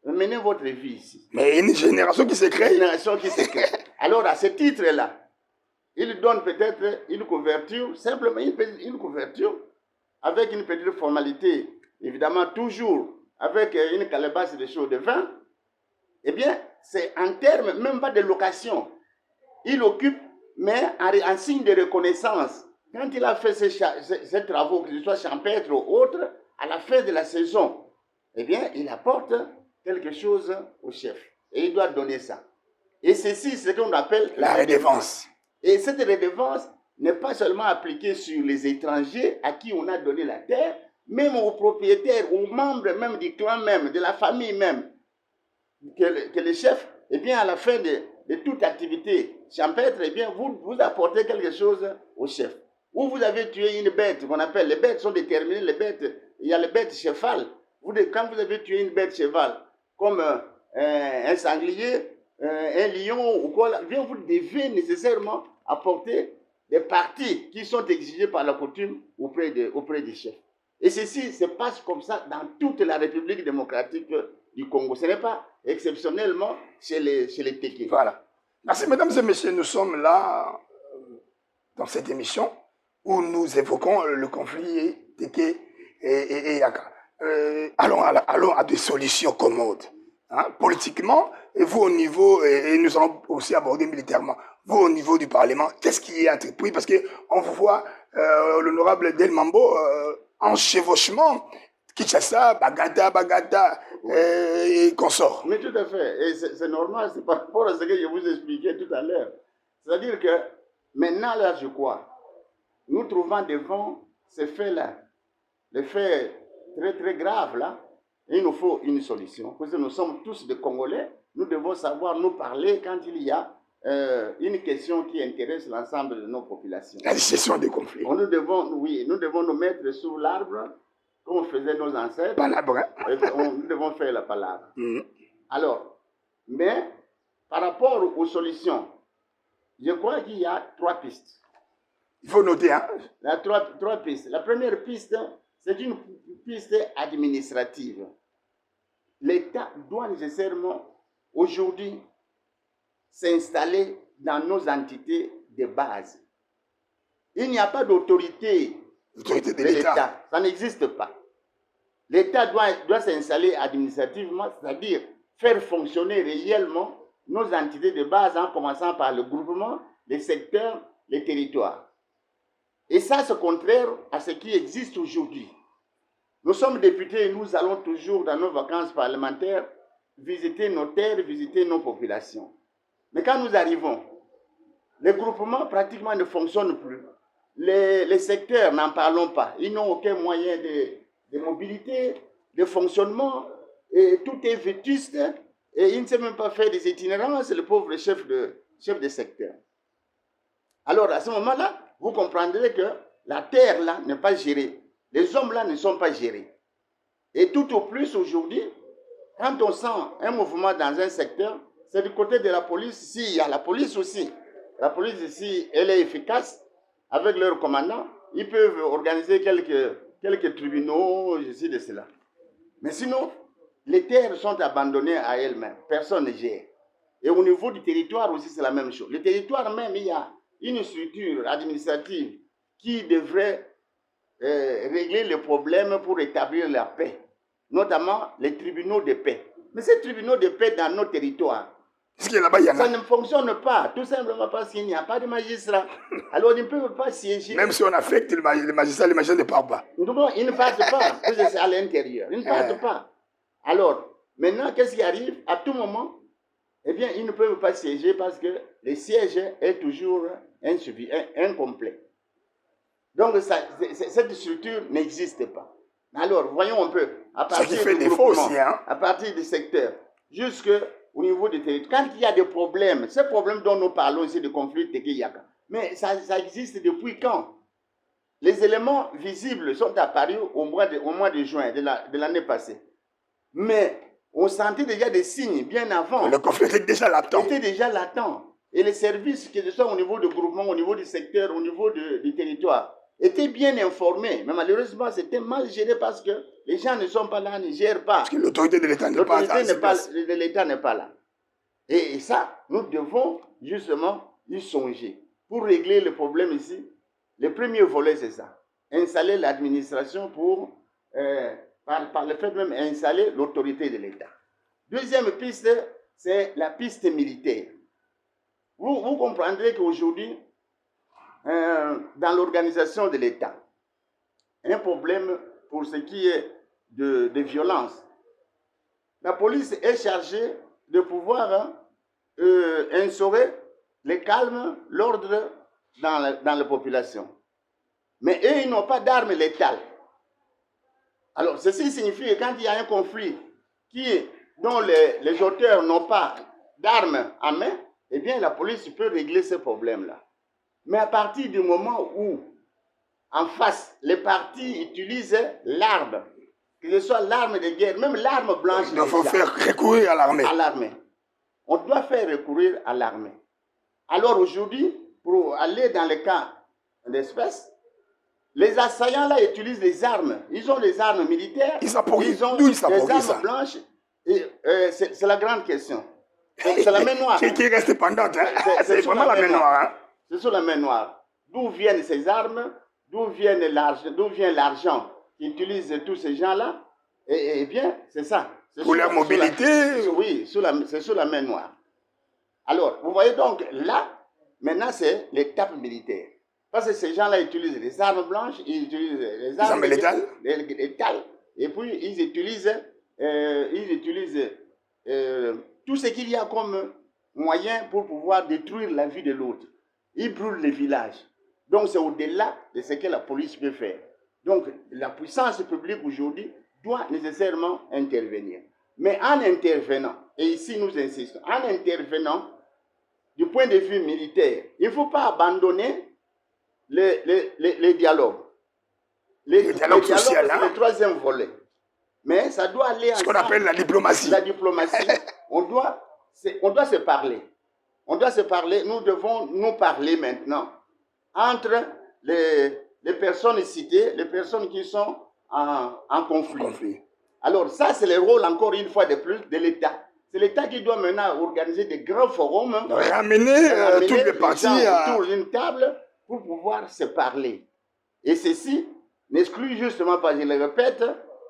menez votre vie ici. Mais une génération qui se crée. Une génération qui se crée. Alors, à ce titre-là, il donne peut-être une couverture, simplement une couverture, avec une petite formalité, évidemment toujours avec une calebasse de chaud de vin. Eh bien, c'est en termes même pas de location. Il occupe, mais en signe de reconnaissance quand il a fait ces travaux, que ce soit champêtre ou autre, à la fin de la saison, eh bien, il apporte quelque chose au chef. Et il doit donner ça. Et ceci, c'est ce qu'on appelle la redevance. Et cette redevance n'est pas seulement appliquée sur les étrangers à qui on a donné la terre, même aux propriétaires, aux membres même du clan même, de la famille même, que le chef, eh bien, à la fin de toute activité champêtre, eh bien, vous apportez quelque chose au chef. Ou vous avez tué une bête, qu'on appelle, les bêtes sont déterminées, les bêtes, il y a les bêtes cheval. Quand vous avez tué une bête cheval, comme un sanglier, un lion ou quoi, bien, vous devez nécessairement apporter des parties qui sont exigées par la coutume auprès des chefs. Et ceci se passe comme ça dans toute la République démocratique du Congo. Ce n'est pas exceptionnellement chez les Téké. Voilà. Merci, mesdames et messieurs. Nous sommes là dans cette émission où nous évoquons le conflit Téké et Yaka. Allons à des solutions commodes. Hein, politiquement, et vous au niveau, et nous allons aussi aborder militairement, vous au niveau du Parlement, qu'est-ce qui est entrepris? Parce qu'on vous voit, l'honorable Del Mambo, en chevauchement, Kinshasa, Bagada, et consort. Mais tout à fait, et c'est normal, c'est par rapport à ce que je vous expliquais tout à l'heure. C'est-à-dire que maintenant, là, je crois, nous trouvons devant ces faits-là, les faits très très graves là, et il nous faut une solution. Parce que nous sommes tous des Congolais, nous devons savoir nous parler quand il y a une question qui intéresse l'ensemble de nos populations. La gestion des conflits. Nous devons nous mettre sous l'arbre, comme faisaient nos ancêtres. Palabre, hein? Nous devons faire la palabre. Alors, mais par rapport aux solutions, je crois qu'il y a 3 pistes. Il faut noter, hein? Il y a 3 pistes. La première piste, c'est une piste administrative. L'État doit nécessairement, aujourd'hui, s'installer dans nos entités de base. Il n'y a pas d'autorité de l'État. Ça n'existe pas. L'État doit s'installer administrativement, c'est-à-dire faire fonctionner réellement nos entités de base en commençant par le groupement, les secteurs, les territoires. Et ça, c'est contraire à ce qui existe aujourd'hui. Nous sommes députés et nous allons toujours dans nos vacances parlementaires visiter nos terres, visiter nos populations. Mais quand nous arrivons, les groupements pratiquement ne fonctionnent plus. Les secteurs, n'en parlons pas. Ils n'ont aucun moyen de mobilité, de fonctionnement, et tout est vétuste, et ils ne savent même pas faire des itinérances, le pauvre chef de secteur. Alors, à ce moment-là, vous comprendrez que la terre, là, n'est pas gérée. Les hommes, là, ne sont pas gérés. Et tout au plus, aujourd'hui, quand on sent un mouvement dans un secteur, c'est du côté de la police. Si, il y a la police aussi. La police ici, elle est efficace. Avec leurs commandants, ils peuvent organiser quelques tribunaux, ceci, de cela. Mais sinon, les terres sont abandonnées à elles-mêmes. Personne ne gère. Et au niveau du territoire aussi, c'est la même chose. Le territoire même, il y a une structure administrative qui devrait régler les problèmes pour établir la paix, notamment les tribunaux de paix. Mais ces tribunaux de paix dans nos territoires, ça ne fonctionne pas, tout simplement parce qu'il n'y a pas de magistrats. Alors ils ne peuvent pas siéger. Même si on affecte les magistrats ne partent pas. Non, ils ne partent pas, parce que c'est à l'intérieur. Ils ne partent pas. Alors, maintenant, qu'est-ce qui arrive? À tout moment, eh bien, ils ne peuvent pas siéger parce que le siège est toujours incomplet. Donc, cette structure n'existe pas. Alors, voyons un peu, à partir du groupement, à partir du secteur, jusqu'au niveau du territoire. Quand il y a des problèmes, ces problèmes dont nous parlons ici, de conflits Téké-Yaka, mais ça existe depuis quand? Les éléments visibles sont apparus au mois de juin de l'année passée. Mais on sentait déjà des signes bien avant. Le conflit était déjà latent. Et les services, que ce soit au niveau du groupement, au niveau du secteur, au niveau du territoire, étaient bien informés. Mais malheureusement, c'était mal géré parce que les gens ne sont pas là, ne gèrent pas. Parce que l'autorité de l'État n'est pas là. L'autorité de l'État n'est pas là. Et ça, nous devons justement y songer. Pour régler le problème ici, le premier volet, c'est ça. Installer l'administration pour, par le fait même, installer l'autorité de l'État. Deuxième piste, c'est la piste militaire. Vous comprendrez qu'aujourd'hui, dans l'organisation de l'État. Un problème pour ce qui est de violence. La police est chargée de pouvoir instaurer le calme, l'ordre dans la population. Mais eux, ils n'ont pas d'armes létales. Alors, ceci signifie que quand il y a un conflit dont les auteurs n'ont pas d'armes en main, eh bien, la police peut régler ce problème-là. Mais à partir du moment où, en face, les partis utilisent l'arme, que ce soit l'arme de guerre, même l'arme blanche. Il faut faire recourir à l'armée. À l'armée. On doit faire recourir à l'armée. Alors aujourd'hui, pour aller dans le cas d'espèce, les assaillants là utilisent des armes. Ils ont des armes militaires. Ils ont des armes blanches. C'est la grande question. C'est la main noire. Qui reste pendante. C'est vraiment la main noire. Hein? C'est sur la main noire. D'où viennent ces armes? D'où vient l'argent qu'utilisent tous ces gens-là? Eh bien, c'est ça. Pour leur mobilité? Oui, c'est sur la main noire. Alors, vous voyez donc, là, maintenant, c'est l'étape militaire. Parce que ces gens-là utilisent les armes blanches, ils utilisent les armes létales, et puis ils utilisent tout ce qu'il y a comme moyen pour pouvoir détruire la vie de l'autre. Ils brûlent les villages. Donc, c'est au-delà de ce que la police peut faire. Donc, la puissance publique aujourd'hui doit nécessairement intervenir. Mais en intervenant, et ici nous insistons, en intervenant du point de vue militaire, il ne faut pas abandonner les dialogues. Les dialogues sociaux, c'est le troisième volet. Mais ça doit aller ce qu'on appelle la diplomatie. La diplomatie, on doit se parler. On doit se parler, nous devons nous parler maintenant entre les personnes citées, les personnes qui sont en conflit. Alors ça, c'est le rôle, encore une fois de plus, de l'État. C'est l'État qui doit maintenant organiser des grands forums. Ramener toutes les parties autour d'une table pour pouvoir se parler. Et ceci n'exclut justement pas, je le répète,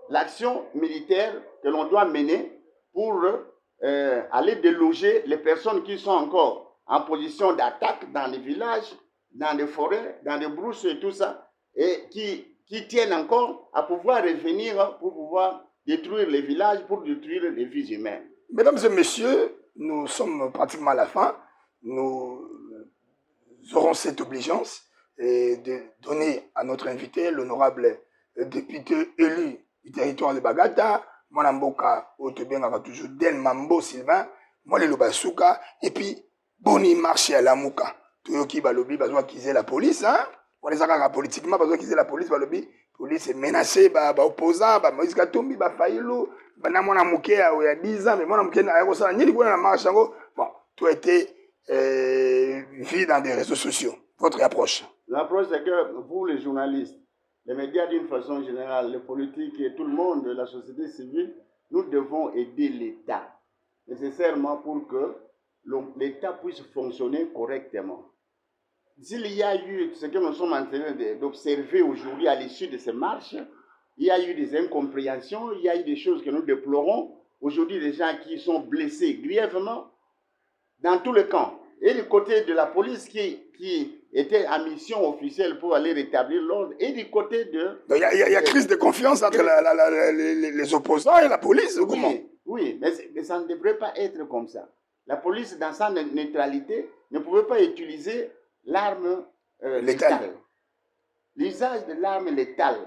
l'action militaire que l'on doit mener pour aller déloger les personnes qui sont encore en position d'attaque dans les villages, dans les forêts, dans les brousses et tout ça, et qui tiennent encore à pouvoir revenir pour pouvoir détruire les villages, pour détruire les vies humaines. Mesdames et messieurs, nous sommes pratiquement à la fin. Nous aurons cette obligeance de donner à notre invité, l'honorable député élu du territoire de Bagata, Mwanamboka, Otobengaka toujours Del Mambo Sylvain, Mwalelo Basuka, et puis Boni Marché à Lamouka. Toyoki Balobi, besoin qu'ils aient la police, hein? On les a politiquement, besoin qu'ils aient la police, Balobi. Police est menacée, opposant, Moïse Katumbi, Faïlou, Banamona Mouke, il y a 10 ans, mais moi, je suis bon, tout a été vu dans des réseaux sociaux. Votre approche? L'approche, c'est que vous, les journalistes, les médias d'une façon générale, les politiques et tout le monde, la société civile, nous devons aider l'État, nécessairement pour que l'État puisse fonctionner correctement. S'il y a eu ce que nous sommes en train d'observer aujourd'hui à l'issue de ces marches, il y a eu des incompréhensions, il y a eu des choses que nous déplorons. Aujourd'hui, des gens qui sont blessés grièvement dans tous les camps. Et du côté de la police qui était en mission officielle pour aller rétablir l'ordre, et du côté de... Il y a crise de confiance entre les opposants et la police, ou comment? Oui, mais ça ne devrait pas être comme ça. La police, dans sa neutralité, ne pouvait pas utiliser l'arme létale. L'usage de l'arme létale.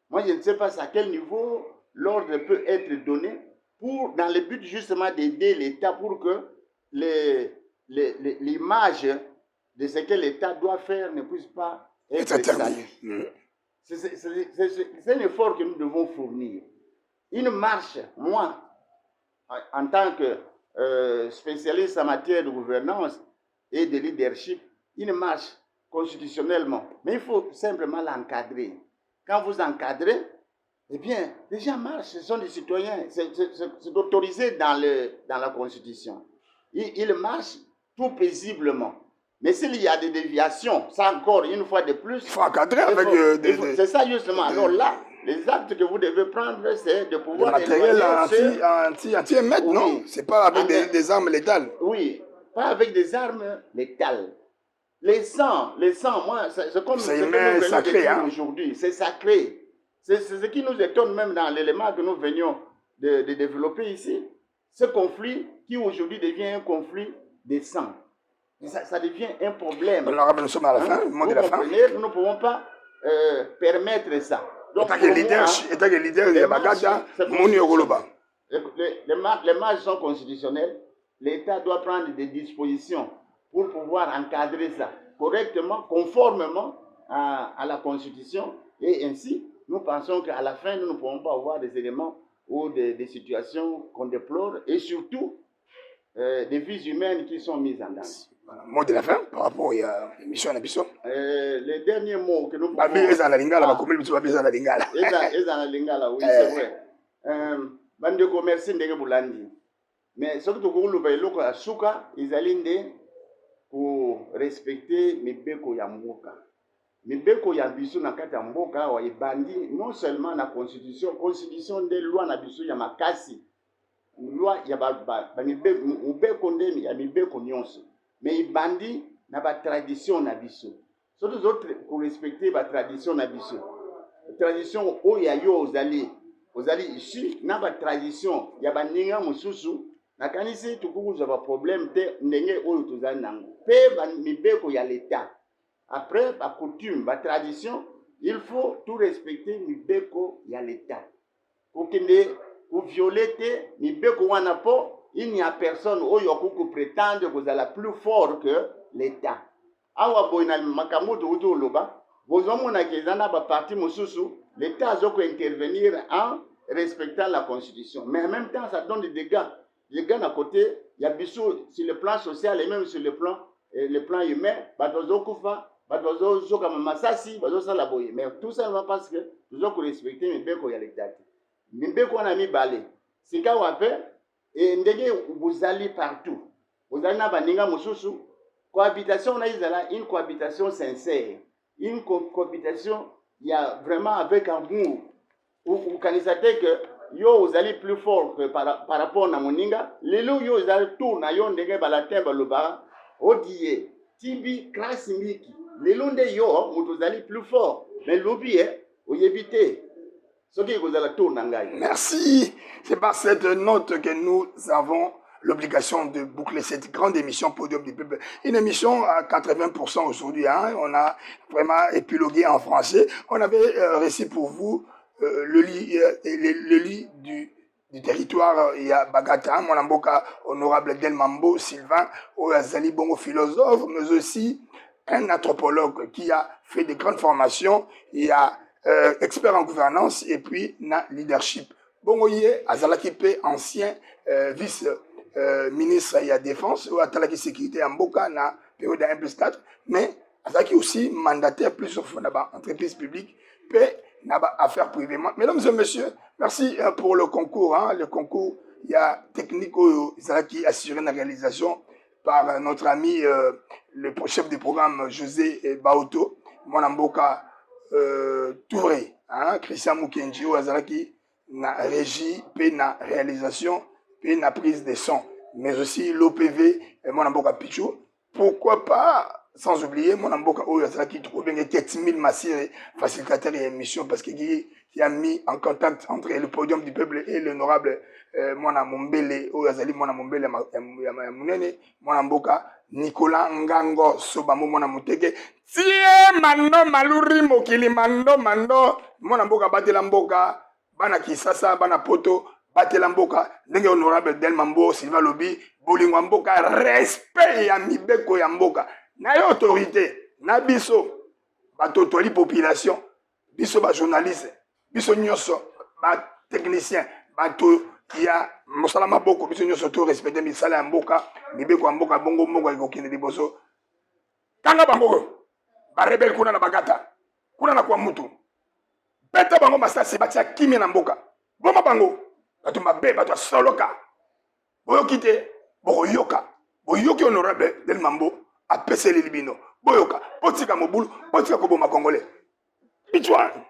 Moi, je ne sais pas à quel niveau l'ordre peut être donné dans le but justement d'aider l'État pour que l'image de ce que l'État doit faire ne puisse pas être salie. C'est un effort que nous devons fournir. Une marche, moi, en tant que spécialiste en matière de gouvernance et de leadership, une marche constitutionnellement, mais il faut simplement l'encadrer. Quand vous encadrez, eh bien, les gens marchent, ce sont des citoyens, c'est autorisé dans la Constitution. Ils marchent tout paisiblement. Mais s'il y a des déviations, ça encore une fois de plus... Il faut encadrer avec... c'est ça justement. Alors là, les actes que vous devez prendre, c'est de pouvoir... Le matériel anti-émettre, non? C'est pas avec des armes létales. Oui, pas avec des armes létales. Les sangs, moi, c'est comme ce que nous humain venons sacré, de dire hein? aujourd'hui. C'est sacré. C'est ce qui nous étonne même dans l'élément que nous venions de développer ici. Ce conflit qui aujourd'hui devient un conflit des sangs. Ça devient un problème. Honorable, nous sommes à la fin, le mot de la fin. Nous ne pouvons pas permettre ça. Donc, État que leader de Bagada, Mouni Ogoloba. Les marges sont constitutionnelles. L'État doit prendre des dispositions pour pouvoir encadrer ça correctement, conformément à la Constitution. Et ainsi, nous pensons qu'à la fin, nous ne pouvons pas avoir des éléments ou des situations qu'on déplore et surtout des vies humaines qui sont mises en danger. Voilà. Mot de la fin par rapport à l'émission Nabiso. Les derniers mots que nous pouvons... Oui, c'est vrai. Bandeko, merci ndenge bulandi. Mais ce que tu veux dire, à Souka, ils allaient pour respecter mibeko ya mboka. Mibeko ya biso na kati ya mboka wa ibandi non seulement na constitution des lois na biso ya makasi. Loi ya mibeko ndeni ya mibeko nyonso. Mais ibandi na ba tradition na biso. Surtout autres pour respecter ba tradition na biso. Tradition oya yo ozali ici na ba tradition ya ba ninga mususu. Nakanisi tukukuza ba problème te ndenge oyo tozali nango. Pe ba mibeko ya l'État. Après ba coutume, ba tradition, il faut tout respecter mibeko ya l'État. Pour violer te mibeko wana po, il n'y a personne oyo kuku prétendre que vous êtes plus fort que l'État. Awa boina makamoto uto loba, bozomona kezana ba parti mususu, l'État zoko intervenir en respectant la Constitution. Mais en même temps, ça donne des dégâts. Les gars à côté, il y a bisous sur le plan social et même sur le plan humain, badozo kufa, badozo zoka masasi, badozo salaboye. Mais tout ça va parce que nous devons respecter mes beko ya l'État. Mes beko on a mis balé. C'est quand on appelle et ndege vous allez partout. Vous allez na baninga mususu. Cohabitation on a une cohabitation sincère, une cohabitation il y a vraiment avec amour. Vous connaissez que yo ozali plus fort que par rapport na moninga lelo yo ozali tour na yo ndenge balatin baloba odie tibi classe miki lelo nde yo moto ozali plus fort mais lobi oyebite soki kozala tour na ngai. Merci. C'est par cette note que nous avons l'obligation de boucler cette grande émission Podium du Peuple. Une émission à 80% aujourd'hui. Hein. On a vraiment épilogué en français. On avait réussi pour vous le lit du territoire. Il y a Bagata, Monamboka, honorable Delmambo, Sylvain, Oazali Bongo, philosophe, mais aussi un anthropologue qui a fait de grandes formations. Il y a expert en gouvernance et puis na leadership. Bongoye, Azalaki Pe, ancien vice-ministre de la Défense, ou Atalaki Sécurité en Boka, na période 1 plus 4, mais Azalaki aussi mandataire plus au fond entreprise publique, Pe, n'a affaires privées. Mesdames et messieurs, merci pour le concours. Hein. Le concours, il y a technique qui assuré la réalisation par notre ami, le chef du programme José Baoto, Monamboka Touré, hein, Christian Mukenji, Azalaki, na régie, puis na réalisation, puis na prise de son, mais aussi l'OPV, Monamboka Pichou. Pourquoi pas? Sans oublier, mon amboka Oyazaki trouve bien 4000 massires facilitateurs et émissions parce qu'il a mis en contact entre le podium du peuple et l'honorable Mwana Mombele Oyazali Mwana Mombele Munene Mwana Mboka Nicolas Ngango Sobamo Mwana Muteke tie mando maluri mokili mando Mwana Mboka batela mboka bana Kisasa bana Poto batela mboka ndenge honorable Delmambo Silva Lobi bolingwa mboka respect ya mibeko ya mboka na autorité na biso bato toli population biso ba journaliste biso nyonso ba technicien bato ya mosala maboko biso nyonso to respecter misala ya mboka mibeko ya mboka bongo mboka ikokende liboso tanga bango ba rebel kuna na bagata kuna na kwa mutu beta bango masasi batia kimia na mboka boma bango bato mabe bato soloka boyokite boyoki honorable Delmambo apese libino boyoka potika mobulu potika koboma congolais. Which one?